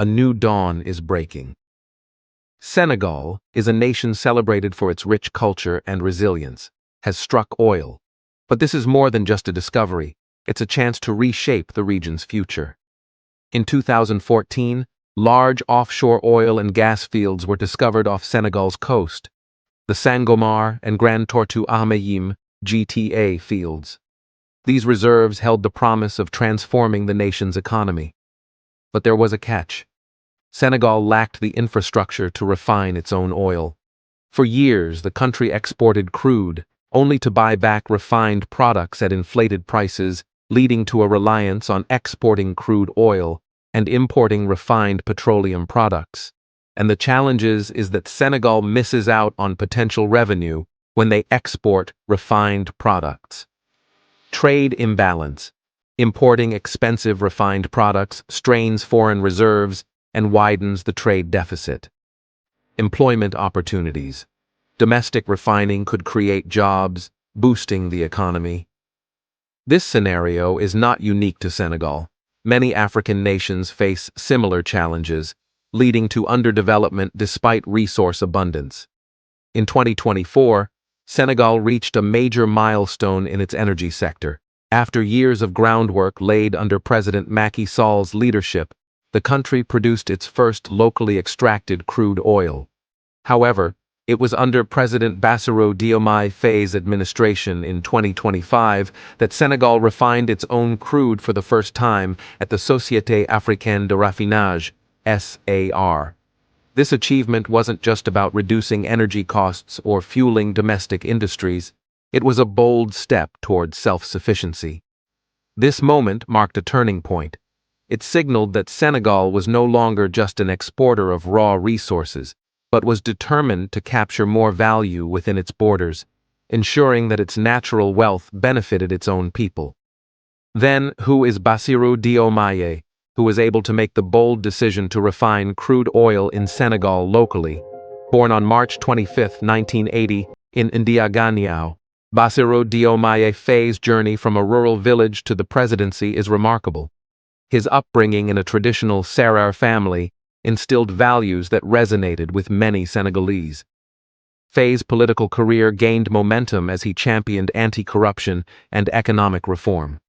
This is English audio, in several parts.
a new dawn is breaking. Senegal is a nation celebrated for its rich culture and resilience, has struck oil. But this is more than just a discovery, it's a chance to reshape the region's future. In 2014, large offshore oil and gas fields were discovered off Senegal's coast, the Sangomar and Grand Tortue Ahmeyim GTA fields. These reserves held the promise of transforming the nation's economy. But there was a catch. Senegal lacked the infrastructure to refine its own oil. For years, the country exported crude, only to buy back refined products at inflated prices, leading to a reliance on exporting crude oil and importing refined petroleum products. And the challenge is that Senegal misses out on potential revenue when they export refined products. Trade imbalance. Importing expensive refined products strains foreign reserves and widens the trade deficit. Employment opportunities. Domestic refining could create jobs, boosting the economy. This scenario is not unique to Senegal. Many African nations face similar challenges, leading to underdevelopment despite resource abundance. In 2024, Senegal reached a major milestone in its energy sector. After years of groundwork laid under President Macky Sall's leadership, the country produced its first locally extracted crude oil. However, it was under President Bassirou Diomaye Faye's administration in 2025 that Senegal refined its own crude for the first time at the Société Africaine de Raffinage, SAR. This achievement wasn't just about reducing energy costs or fueling domestic industries, it was a bold step toward self-sufficiency. This moment marked a turning point. It signaled that Senegal was no longer just an exporter of raw resources, but was determined to capture more value within its borders, ensuring that its natural wealth benefited its own people. Then, who is Bassirou Diomaye, who was able to make the bold decision to refine crude oil in Senegal locally? Born on March 25, 1980, in Ndiaganiao, Bassirou Diomaye Faye's journey from a rural village to the presidency is remarkable. His upbringing in a traditional Serar family instilled values that resonated with many Senegalese. Faye's political career gained momentum as he championed anti-corruption and economic reform.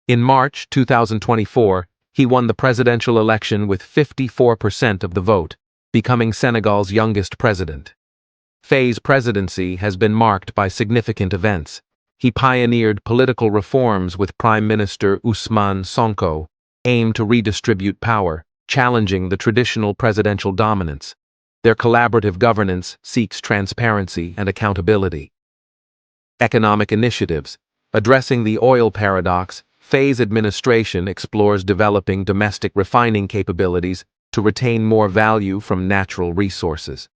In March 2024, he won the presidential election with 54% of the vote, becoming Senegal's youngest president. Faye's presidency has been marked by significant events. He pioneered political reforms with Prime Minister Ousmane Sonko, aimed to redistribute power, challenging the traditional presidential dominance. Their collaborative governance seeks transparency and accountability. Economic initiatives. Addressing the oil paradox, Faye's administration explores developing domestic refining capabilities to retain more value from natural resources.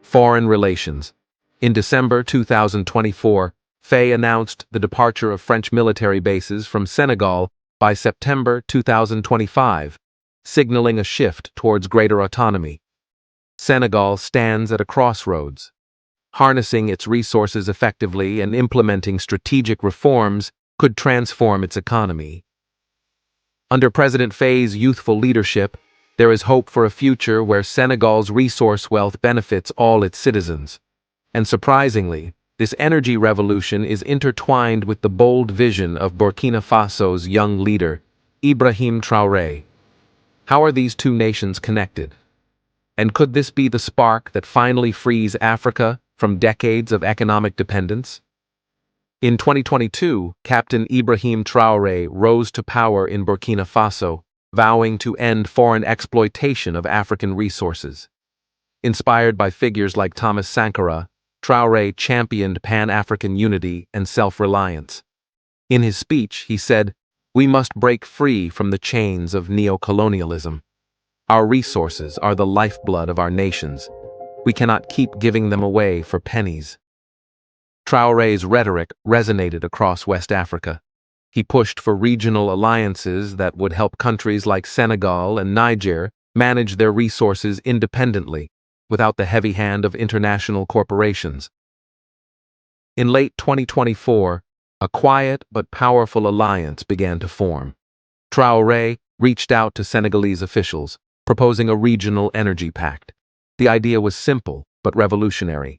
Foreign relations. In December 2024, Faye announced the departure of French military bases from Senegal by September 2025, signaling a shift towards greater autonomy. Senegal stands at a crossroads. Harnessing its resources effectively and implementing strategic reforms could transform its economy. Under President Faye's youthful leadership, there is hope for a future where Senegal's resource wealth benefits all its citizens. And surprisingly, this energy revolution is intertwined with the bold vision of Burkina Faso's young leader, Ibrahim Traoré. How are these two nations connected? And could this be the spark that finally frees Africa from decades of economic dependence? In 2022, Captain Ibrahim Traoré rose to power in Burkina Faso, vowing to end foreign exploitation of African resources. Inspired by figures like Thomas Sankara, Traoré championed Pan-African unity and self-reliance. In his speech, he said, "We must break free from the chains of neo-colonialism. Our resources are the lifeblood of our nations. We cannot keep giving them away for pennies." Traoré's rhetoric resonated across West Africa. He pushed for regional alliances that would help countries like Senegal and Niger manage their resources independently, without the heavy hand of international corporations. In late 2024, a quiet but powerful alliance began to form. Traoré, reached out to Senegalese officials, proposing a regional energy pact. The idea was simple, but revolutionary.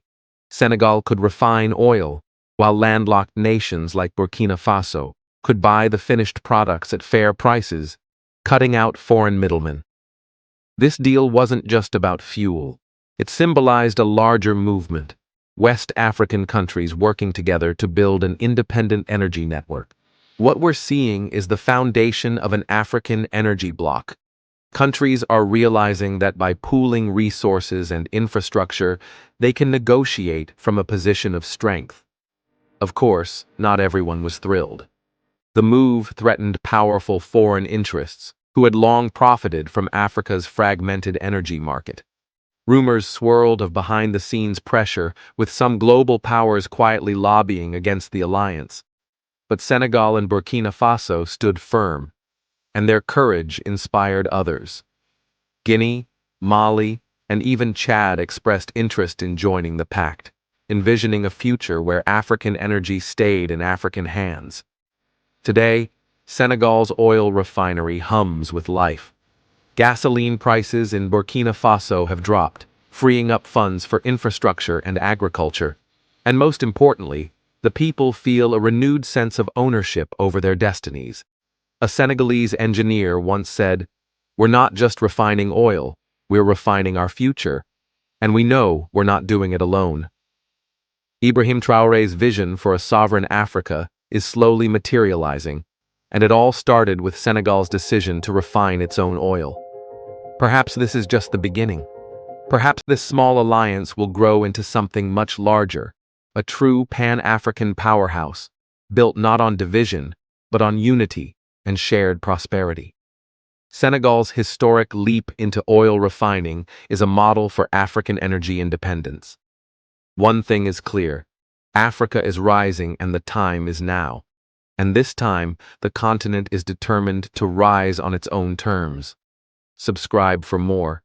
Senegal could refine oil, while landlocked nations like Burkina Faso could buy the finished products at fair prices, cutting out foreign middlemen. This deal wasn't just about fuel. It symbolized a larger movement, West African countries working together to build an independent energy network. What we're seeing is the foundation of an African energy bloc. Countries are realizing that by pooling resources and infrastructure, they can negotiate from a position of strength. Of course, not everyone was thrilled. The move threatened powerful foreign interests, who had long profited from Africa's fragmented energy market. Rumors swirled of behind-the-scenes pressure, with some global powers quietly lobbying against the alliance. But Senegal and Burkina Faso stood firm, and their courage inspired others. Guinea, Mali, and even Chad expressed interest in joining the pact, envisioning a future where African energy stayed in African hands. Today, Senegal's oil refinery hums with life. Gasoline prices in Burkina Faso have dropped, freeing up funds for infrastructure and agriculture. And most importantly, the people feel a renewed sense of ownership over their destinies. A Senegalese engineer once said, "We're not just refining oil, we're refining our future, and we know we're not doing it alone." Ibrahim Traoré's vision for a sovereign Africa is slowly materializing, and it all started with Senegal's decision to refine its own oil. Perhaps this is just the beginning. Perhaps this small alliance will grow into something much larger, a true Pan-African powerhouse, built not on division, but on unity and shared prosperity. Senegal's historic leap into oil refining is a model for African energy independence. One thing is clear: Africa is rising and the time is now. And this time, the continent is determined to rise on its own terms. Subscribe for more.